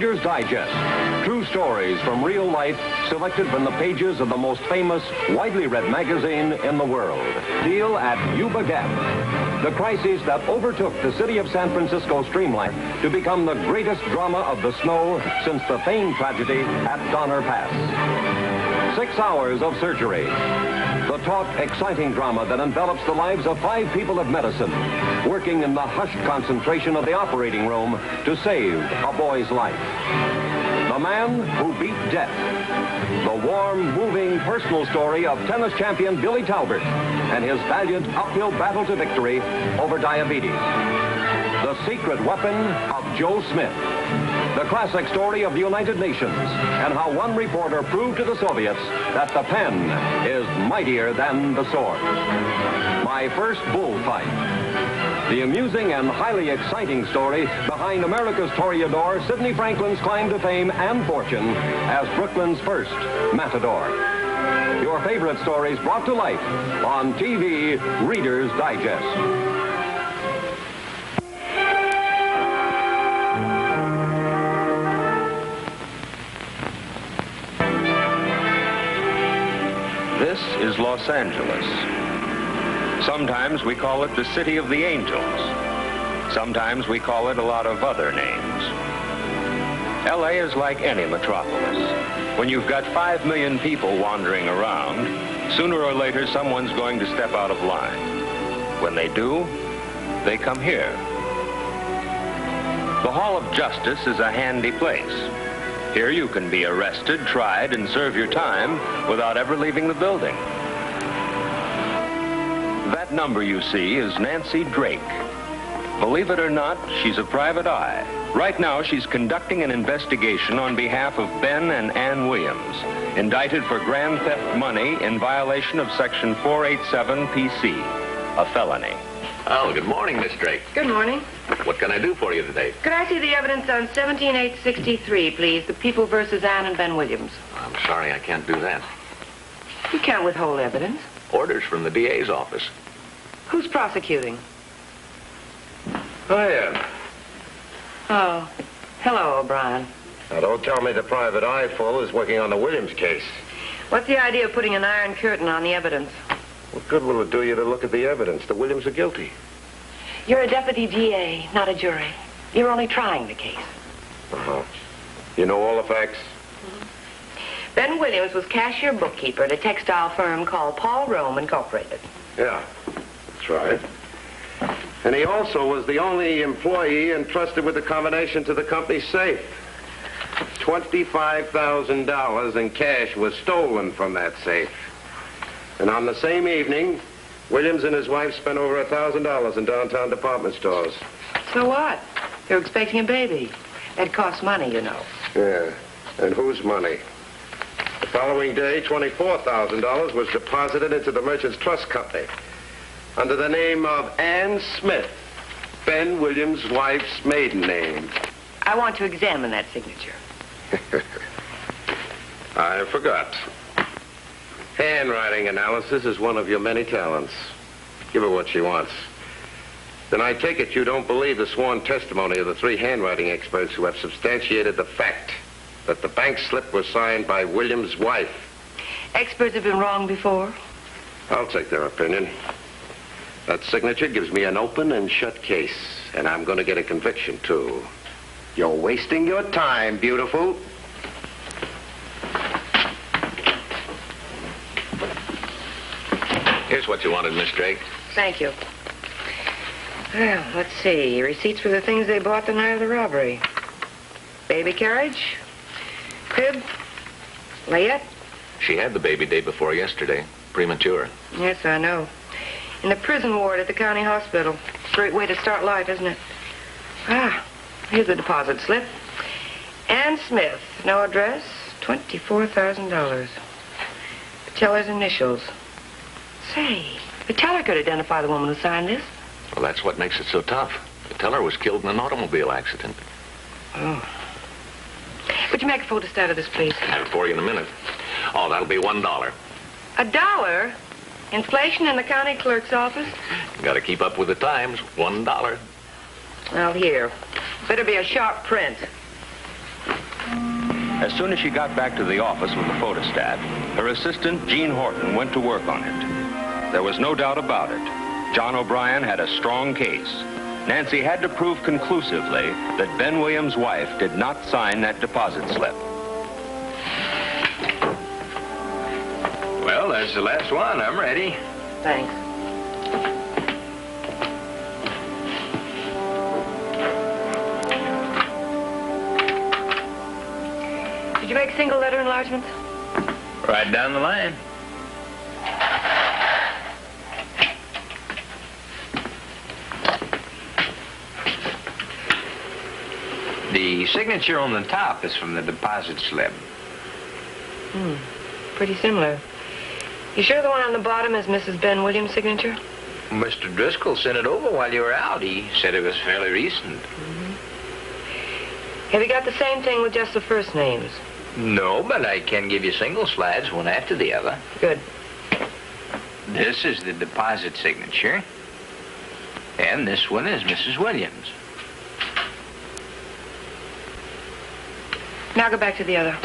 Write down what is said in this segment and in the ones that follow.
Reader's Digest. True stories from real life selected from the pages of the most famous, widely read magazine in the world. Deal at Yuba Gap. The crisis that overtook the city of San Francisco streamlined to become the greatest drama of the snow since the famed tragedy at Donner Pass. 6 hours of surgery. The taut, exciting drama that envelops the lives of 5 people of medicine, working in the hushed concentration of the operating room to save a boy's life. The man who beat death. The warm, moving, personal story of tennis champion Billy Talbot and his valiant uphill battle to victory over diabetes. The secret weapon of Joe Smith. The classic story of the United Nations and how one reporter proved to the Soviets that the pen is mightier than the sword. My First Bullfight. The amusing and highly exciting story behind America's toreador, Sidney Franklin's climb to fame and fortune as Brooklyn's first matador. Your favorite stories brought to life on TV Reader's Digest. This is Los Angeles. Sometimes we call it the City of the Angels. Sometimes we call it a lot of other names. LA is like any metropolis. When you've got 5 million people wandering around, sooner or later someone's going to step out of line. When they do, they come here. The Hall of Justice is a handy place. Here you can be arrested, tried, and serve your time without ever leaving the building. That number you see is Nancy Drake. Believe it or not, she's a private eye. Right now, she's conducting an investigation on behalf of Ben and Ann Williams, indicted for grand theft money in violation of Section 487 PC, a felony. Oh, good morning, Miss Drake. Good morning. What can I do for you today? Could I see the evidence on 17863, please? The People versus Ann and Ben Williams. I'm sorry, I can't do that. You can't withhold evidence. Orders from the DA's office. Who's prosecuting? I am. Oh, hello, O'Brien. Now, don't tell me the private eye full is working on the Williams case. What's the idea of putting an iron curtain on the evidence? What good will it do you to look at the evidence? The Williams are guilty. You're a deputy DA, not a jury. You're only trying the case. Uh-huh. You know all the facts? Mm-hmm. Ben Williams was cashier bookkeeper at a textile firm called Paul Rome Incorporated. Yeah, that's right. And he also was the only employee entrusted with the combination to the company's safe. $25,000 in cash was stolen from that safe. And on the same evening, Williams and his wife spent over $1,000 in downtown department stores. So what? They're expecting a baby. That costs money, you know. Yeah, and whose money? The following day, $24,000 was deposited into the Merchants Trust Company under the name of Ann Smith, Ben Williams' wife's maiden name. I want to examine that signature. I forgot. Handwriting analysis is one of your many talents. Give her what she wants. Then I take it you don't believe the sworn testimony of the 3 handwriting experts who have substantiated the fact that the bank slip was signed by Williams' wife. Experts have been wrong before. I'll take their opinion. That signature gives me an open and shut case, and I'm going to get a conviction, too. You're wasting your time, beautiful. Here's what you wanted, Miss Drake. Thank you. Well, let's see. Receipts for the things they bought the night of the robbery. Baby carriage, crib, layette. She had the baby day before yesterday. Premature. Yes, I know. In the prison ward at the county hospital. Great way to start life, isn't it? Ah, here's the deposit slip. Ann Smith, no address, $24,000. The teller's initials. Say, the teller could identify the woman who signed this. Well, that's what makes it so tough. The teller was killed in an automobile accident. Oh. Would you make a photostat of this, please? I'll have it for you in a minute. Oh, that'll be $1. $1? Inflation in the county clerk's office? Got to keep up with the times. $1. Well, here. Better be a sharp print. As soon as she got back to the office with the photostat, her assistant, Jean Horton, went to work on it. There was no doubt about it. John O'Brien had a strong case. Nancy had to prove conclusively that Ben Williams' wife did not sign that deposit slip. Well, that's the last one. I'm ready. Thanks. Did you make single letter enlargements? Right down the line. The signature on the top is from the deposit slip. Pretty similar. You sure the one on the bottom is Mrs. Ben Williams' signature? Mr. Driscoll sent it over while you were out. He said it was fairly recent. Have you got the same thing with just the first names? No, but I can give you single slides, one after the other. Good. This is the deposit signature. And this one is Mrs. Williams. Now go back to the other.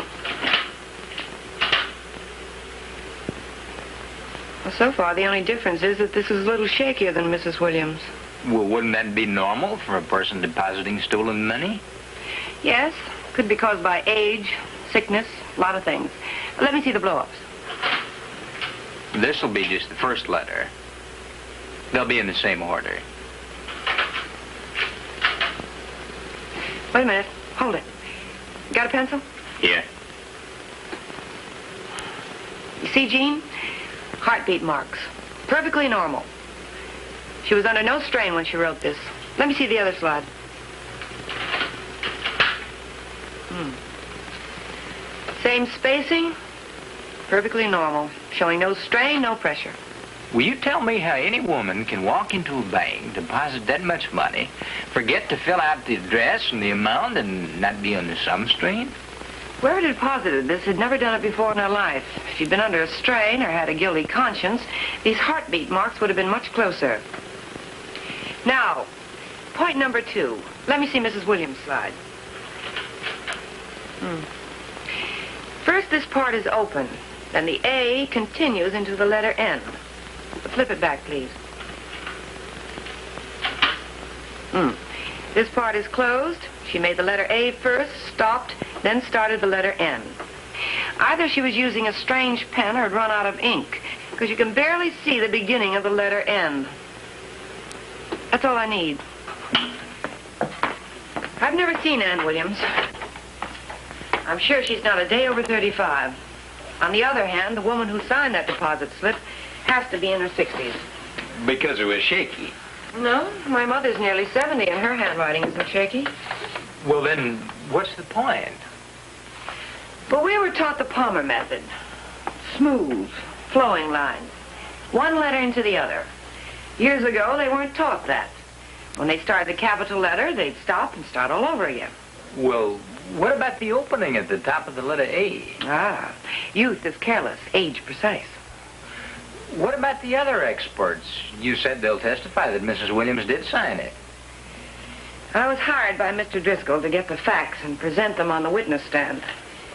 Well, so far, the only difference is that this is a little shakier than Mrs. Williams. Well, wouldn't that be normal for a person depositing stolen money? Yes, could be caused by age, sickness, a lot of things. Let me see the blow-ups. This'll be just the first letter. They'll be in the same order. Wait a minute. Hold it. Got a pencil? Here. You see, Jean? Heartbeat marks. Perfectly normal. She was under no strain when she wrote this. Let me see the other slide. Same spacing. Perfectly normal. Showing no strain, no pressure. Will you tell me how any woman can walk into a bank, deposit that much money, forget to fill out the address and the amount, and not be under some strain? Whoever deposited this had never done it before in her life. If she'd been under a strain or had a guilty conscience, these heartbeat marks would have been much closer. Now, point number 2. Let me see Mrs. Williams' slide. First, this part is open. Then the A continues into the letter N. Flip it back, please. This part is closed. She made the letter A first, stopped, then started the letter N. Either she was using a strange pen or had run out of ink, because you can barely see the beginning of the letter N. That's all I need. I've never seen Ann Williams. I'm sure she's not a day over 35. On the other hand, the woman who signed that deposit slip has to be in her 60s. Because it was shaky. No, my mother's nearly 70 and her handwriting isn't shaky. Well, then, what's the point? But we were taught the Palmer method. Smooth, flowing lines. One letter into the other. Years ago, they weren't taught that. When they started the capital letter, they'd stop and start all over again. Well, what about the opening at the top of the letter A? Ah, youth is careless, age precise. What about the other experts? You said they'll testify that Mrs. Williams did sign it. I was hired by Mr. Driscoll to get the facts and present them on the witness stand.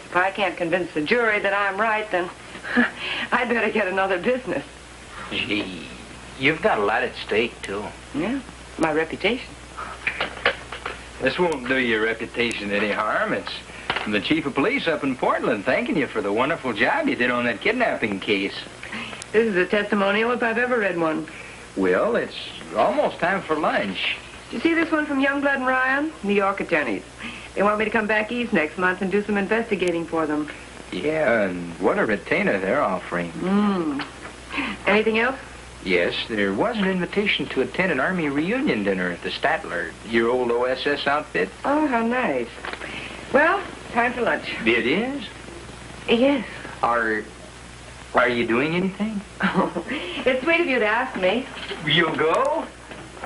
If I can't convince the jury that I'm right, then I'd better get another business. Gee, you've got a lot at stake, too. Yeah, my reputation. This won't do your reputation any harm. It's from the chief of police up in Portland thanking you for the wonderful job you did on that kidnapping case. This is a testimonial if I've ever read one. Well, it's almost time for lunch. Did you see this one from Youngblood and Ryan? New York attorneys. They want me to come back east next month and do some investigating for them. Yeah, and what a retainer they're offering. Anything else? Yes, there was an invitation to attend an Army reunion dinner at the Statler, your old OSS outfit. Oh, how nice. Well, time for lunch. It is? Yes. Are you doing anything? Oh, it's sweet of you to ask me. You'll go?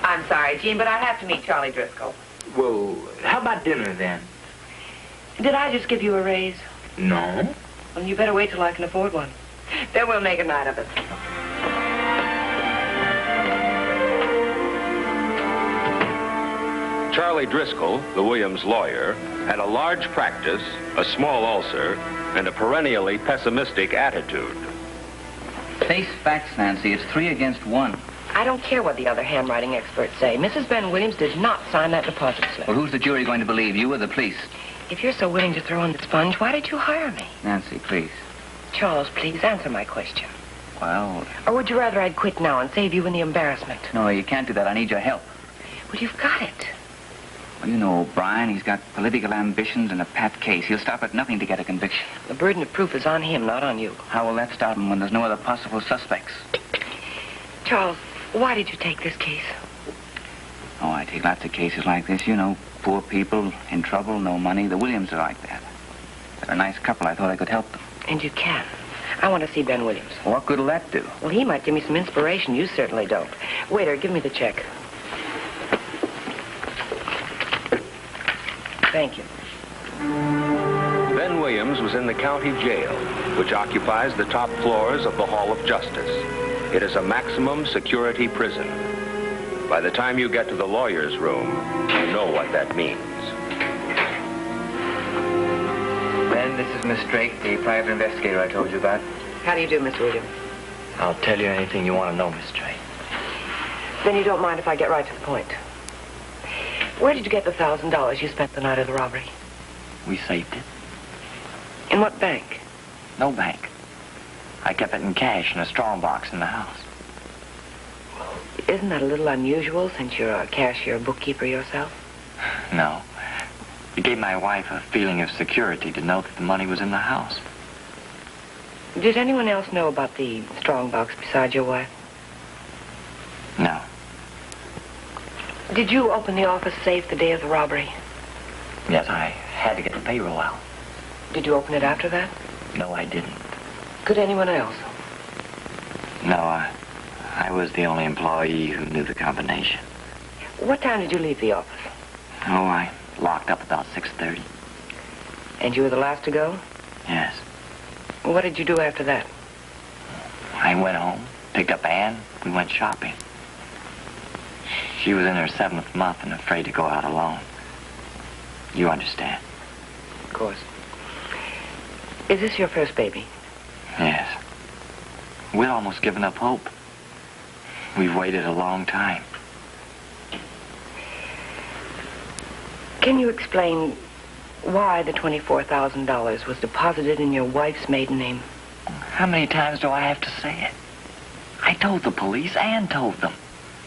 I'm sorry, Jean, but I have to meet Charlie Driscoll. Well, how about dinner then? Did I just give you a raise? No. Well, you better wait till I can afford one. Then we'll make a night of it. Charlie Driscoll, the Williams lawyer, had a large practice, a small ulcer, and a perennially pessimistic attitude. Face facts, Nancy. It's 3 against 1. I don't care what the other handwriting experts say. Mrs. Ben Williams did not sign that deposit slip. Well, who's the jury going to believe, you or the police? If you're so willing to throw in the sponge, why did you hire me? Nancy, please. Charles, please answer my question. Well... Or would you rather I'd quit now and save you in the embarrassment? No, you can't do that. I need your help. Well, you've got it. Well, you know O'Brien. He's got political ambitions and a pat case. He'll stop at nothing to get a conviction. The burden of proof is on him, not on you. How will that stop him when there's no other possible suspects? Charles, why did you take this case? Oh, I take lots of cases like this. You know, poor people, in trouble, no money. The Williams are like that. They're a nice couple. I thought I could help them. And you can. I want to see Ben Williams. Well, what good will that do? Well, he might give me some inspiration. You certainly don't. Waiter, give me the check. Thank you. Ben Williams was in the county jail, which occupies the top floors of the Hall of Justice. It is a maximum security prison. By the time you get to the lawyer's room, you know what that means. Ben, this is Miss Drake, the private investigator I told you about. How do you do, Mr. Williams? I'll tell you anything you want to know, Miss Drake. Then you don't mind if I get right to the point. Where did you get the $1,000 you spent the night of the robbery? We saved it. In what bank? No bank. I kept it in cash in a strong box in the house. Isn't that a little unusual since you're a cashier bookkeeper yourself? No. It gave my wife a feeling of security to know that the money was in the house. Did anyone else know about the strong box besides your wife? No. Did you open the office safe the day of the robbery? Yes, I had to get the payroll out. Did you open it after that? No, I didn't. Could anyone else? No, I was the only employee who knew the combination. What time did you leave the office? Oh, I locked up about 6:30. And you were the last to go? Yes. What did you do after that? I went home, picked up Ann, we went shopping. She was in her 7th month and afraid to go out alone. You understand? Of course. Is this your first baby? Yes. We'd almost given up hope. We've waited a long time. Can you explain why the $24,000 was deposited in your wife's maiden name? How many times do I have to say it? I told the police and told them.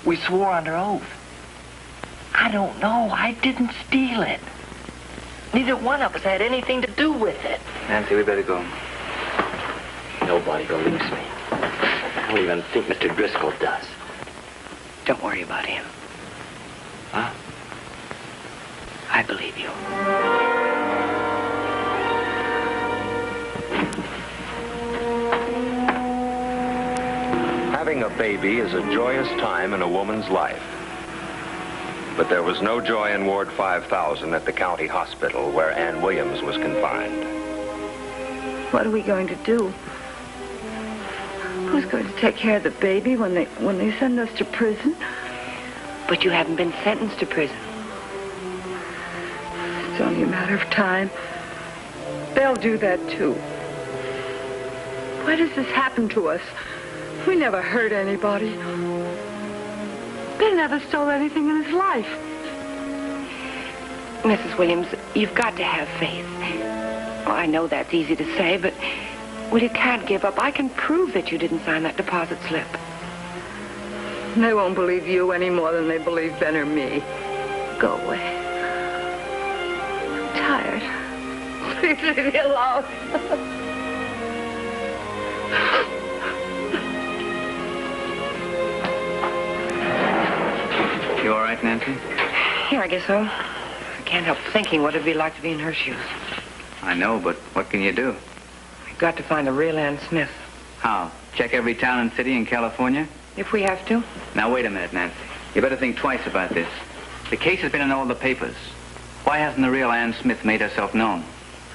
We swore under oath. I don't know. I didn't steal it. Neither one of us had anything to do with it. Nancy, we better go. Nobody believes me. I don't even think Mr. Driscoll does. Don't worry about him. Huh? I believe you. Having a baby is a joyous time in a woman's life. But there was no joy in Ward 5000 at the county hospital where Ann Williams was confined. What are we going to do? Who's going to take care of the baby when they send us to prison? But you haven't been sentenced to prison. It's only a matter of time. They'll do that too. Why does this happen to us? We never hurt anybody. Bill never stole anything in his life. Mrs. Williams, you've got to have faith. Oh, I know that's easy to say, but... Well, you can't give up. I can prove that you didn't sign that deposit slip. They won't believe you any more than they believe Ben or me. Go away. I'm tired. Please leave me alone. You all right, Nancy? Yeah, I guess so. I can't help thinking what it'd be like to be in her shoes. I know, but what can you do? We've got to find the real Ann Smith. How? Check every town and city in California? If we have to. Now, wait a minute, Nancy. You better think twice about this. The case has been in all the papers. Why hasn't the real Ann Smith made herself known?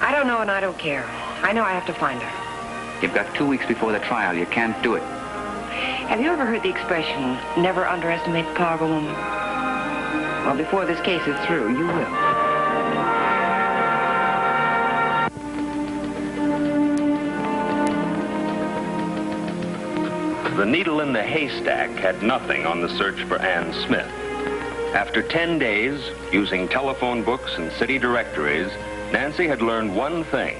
I don't know and I don't care. I know I have to find her. You've got 2 weeks before the trial. You can't do it. Have you ever heard the expression, never underestimate the power of a woman? Well, before this case is through, you will. The needle in the haystack had nothing on the search for Ann Smith. After 10 days, using telephone books and city directories, Nancy had learned one thing.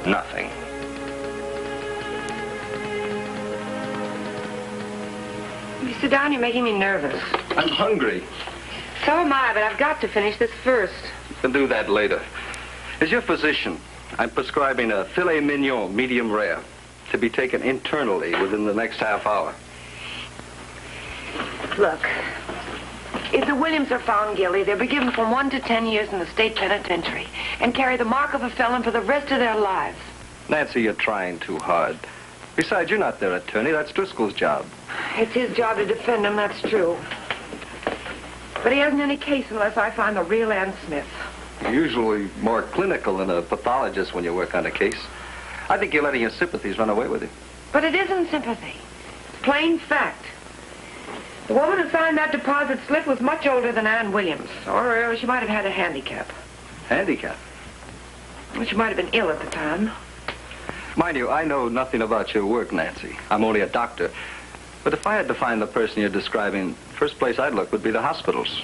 Nothing. You sit down, you're making me nervous. I'm hungry. So am I, but I've got to finish this first. We'll do that later. As your physician, I'm prescribing a filet mignon, medium rare, to be taken internally within the next half hour. Look, if the Williams are found guilty, they'll be given from 1 to 10 years in the state penitentiary and carry the mark of a felon for the rest of their lives. Nancy, you're trying too hard. Besides, you're not their attorney. That's Driscoll's job. It's his job to defend him, that's true. But he hasn't any case unless I find the real Ann Smith. You're usually more clinical than a pathologist when you work on a case. I think you're letting your sympathies run away with you. But it isn't sympathy. It's plain fact. The woman who signed that deposit slip was much older than Ann Williams, or she might have had a handicap. Handicap? Well, she might have been ill at the time. Mind you, I know nothing about your work, Nancy. I'm only a doctor. But if I had to find the person you're describing, first place I'd look would be the hospitals.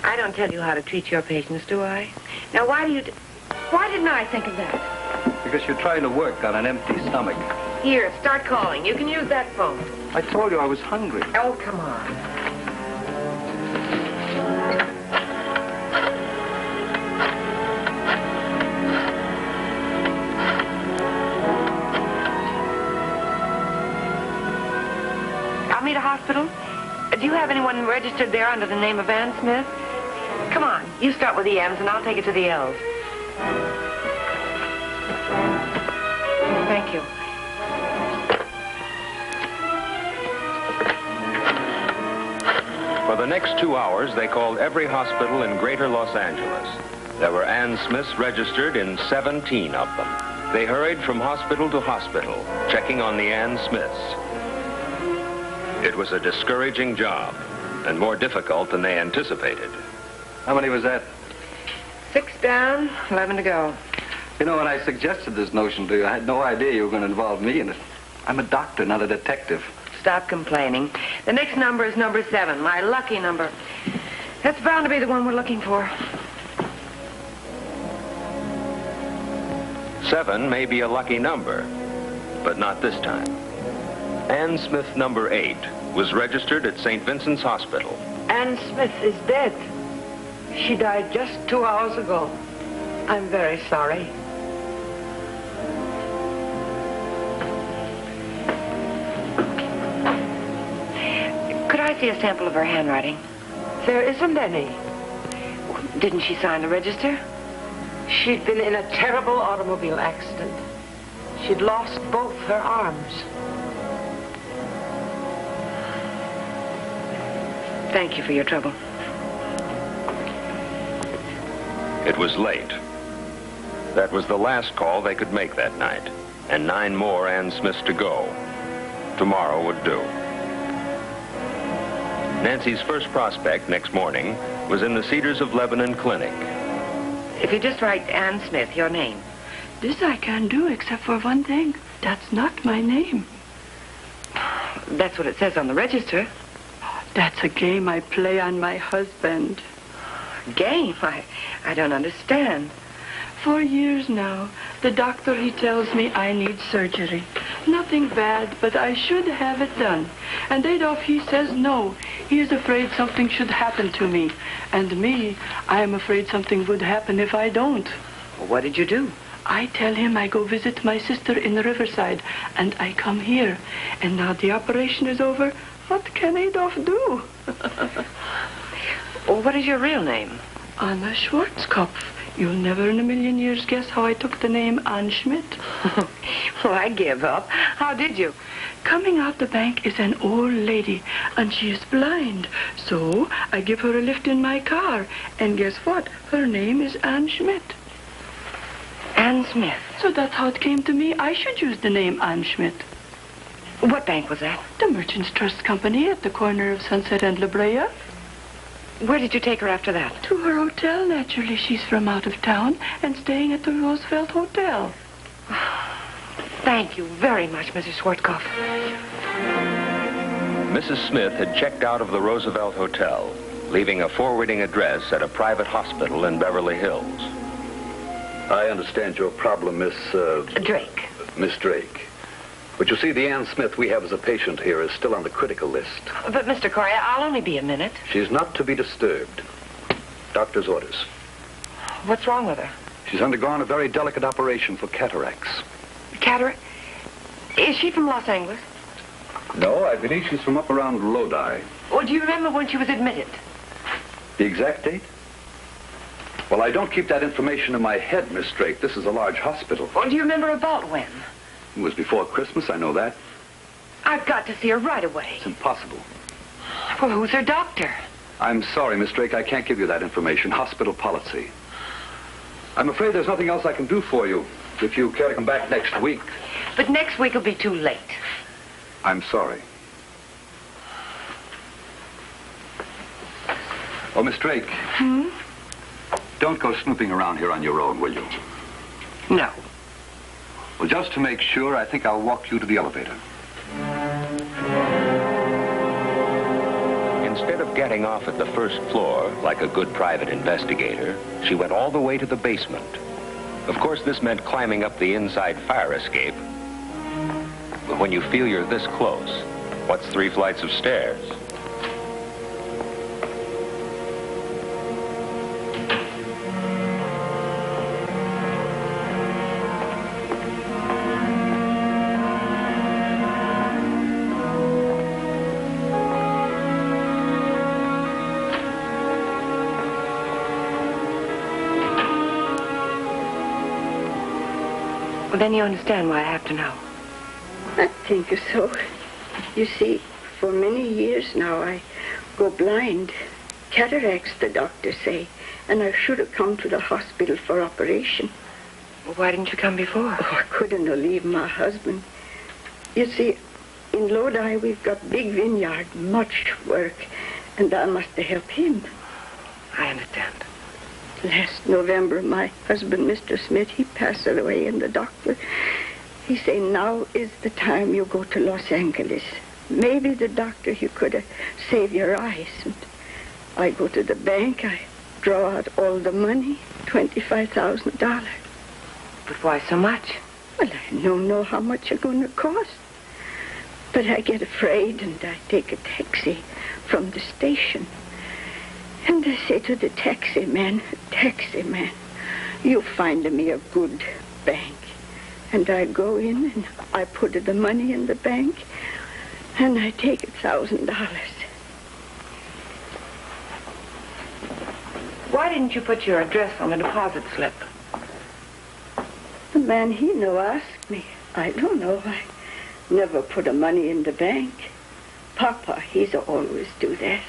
I don't tell you how to treat your patients, do I? Now, why didn't I think of that? Because you're trying to work on an empty stomach. Here, start calling. You can use that phone. I told you I was hungry. Oh, come on. Alameda Hospital? Do you have anyone registered there under the name of Ann Smith? Come on, you start with the M's and I'll take it to the L's. Thank you. For the next 2 hours, they called every hospital in greater Los Angeles. There were Ann Smiths registered in 17 of them. They hurried from hospital to hospital, checking on the Ann Smiths. It was a discouraging job, and more difficult than they anticipated. How many was that? 6 down, 11 to go. You know, when I suggested this notion to you, I had no idea you were going to involve me in it. I'm a doctor, not a detective. Stop complaining. The next number is number 7, my lucky number. That's bound to be the one we're looking for. 7 may be a lucky number, but not this time. Ann Smith number 8 was registered at St. Vincent's Hospital. Ann Smith is dead. She died just 2 hours ago. I'm very sorry. Could I see a sample of her handwriting? There isn't any. Didn't she sign the register? She'd been in a terrible automobile accident. She'd lost both her arms. Thank you for your trouble. It was late. That was the last call they could make that night, and 9 more Ann Smiths to go. Tomorrow would do. Nancy's first prospect next morning was in the Cedars of Lebanon Clinic. If you just write Ann Smith, your name. This I can do, except for one thing. That's not my name. That's what it says on the register. That's a game I play on my husband. Game? I don't understand. For years now, the doctor, he tells me I need surgery. Nothing bad, but I should have it done. And Adolf, he says no. He is afraid something should happen to me. And me, I am afraid something would happen if I don't. Well, what did you do? I tell him I go visit my sister in the Riverside, and I come here. And now the operation is over. What can Adolf do? Well, what is your real name? Anna Schwarzkopf. You'll never in a million years guess how I took the name Ann Schmidt. Well, I give up. How did you? Coming out the bank is an old lady, and she is blind. So I give her a lift in my car. And guess what? Her name is Ann Schmidt. Ann Smith. So that's how it came to me. I should use the name Ann Schmidt. What bank was that? The Merchants Trust Company at the corner of Sunset and La Brea. Where did you take her after that? To her hotel, naturally. She's from out of town and staying at the Roosevelt Hotel. Thank you very much, Mrs. Schwarzkopf. Mrs. Smith had checked out of the Roosevelt Hotel, leaving a forwarding address at a private hospital in Beverly Hills. I understand your problem, Miss Drake. Miss Drake. But you see, the Ann Smith we have as a patient here is still on the critical list. But, Mr. Corey, I'll only be a minute. She's not to be disturbed. Doctor's orders. What's wrong with her? She's undergone a very delicate operation for cataracts. Cataract? Is she from Los Angeles? No, I believe she's from up around Lodi. Well, do you remember when she was admitted? The exact date? Well, I don't keep that information in my head, Miss Drake. This is a large hospital. Well, do you remember about when? It was before Christmas, I know that. I've got to see her right away. It's impossible. Well, who's her doctor? I'm sorry, Miss Drake, I can't give you that information. Hospital policy. I'm afraid there's nothing else I can do for you. If you care to come back next week. But next week will be too late. I'm sorry. Oh, Miss Drake. Don't go snooping around here on your own, will you? No. Well, just to make sure, I think I'll walk you to the elevator. Instead of getting off at the first floor, like a good private investigator, she went all the way to the basement. Of course, this meant climbing up the inside fire escape. But when you feel you're this close, what's 3 flights of stairs? Well, then you understand why I have to know. I think so. You see, for many years now, I go blind. Cataracts, the doctors say. And I should have come to the hospital for operation. Well, why didn't you come before? Oh, I couldn't leave my husband. You see, in Lodi, we've got big vineyard, much work. And I must help him. I understand. Last November, my husband, Mr. Smith, he passed away, and the doctor, he said, now is the time you go to Los Angeles. Maybe the doctor, he could save your eyes. And I go to the bank, I draw out all the money, $25,000. But why so much? Well, I don't know how much it's going to cost. But I get afraid, and I take a taxi from the station. And I say to the taxi man, you find me a good bank. And I go in and I put the money in the bank and I take $1,000. Why didn't you put your address on the deposit slip? The man, he no asked me. I don't know. I never put the money in the bank. Papa, he's always do that.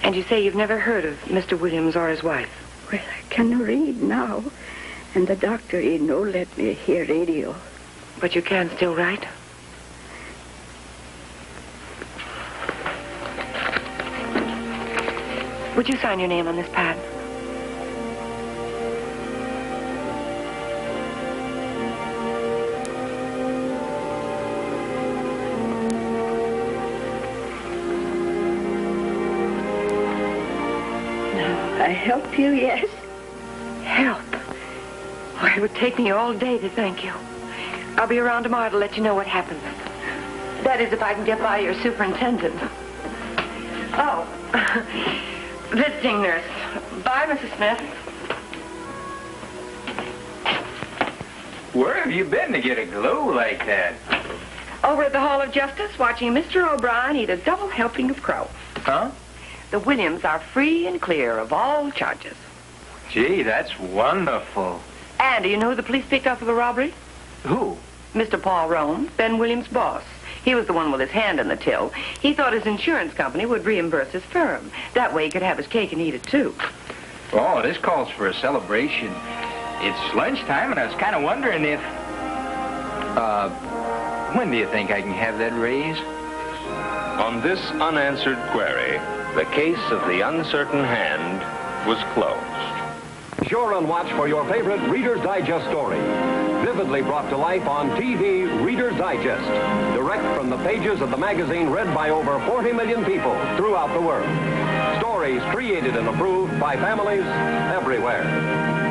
And you say you've never heard of Mr. Williams or his wife? Well, I can read now. And the doctor, he no let me hear radio. But you can still write? Would you sign your name on this pad? I help you, yes? Help? Why, it would take me all day to thank you. I'll be around tomorrow to let you know what happens. That is, if I can get by your superintendent. Oh, visiting nurse. Bye, Mrs. Smith. Where have you been to get a glow like that? Over at the Hall of Justice, watching Mr. O'Brien eat a double helping of crow. Huh? The Williams are free and clear of all charges. Gee, that's wonderful. And do you know who the police picked up for the robbery? Who? Mr. Paul Rome, Ben Williams' boss. He was the one with his hand in the till. He thought his insurance company would reimburse his firm. That way he could have his cake and eat it, too. Oh, this calls for a celebration. It's lunchtime, and I was kind of wondering if... when do you think I can have that raise? On this unanswered query, The case of the uncertain hand was closed. Be sure and watch for your favorite Reader's Digest story. Vividly brought to life on TV, Reader's Digest. Direct from the pages of the magazine read by over 40 million people throughout the world. Stories created and approved by families everywhere.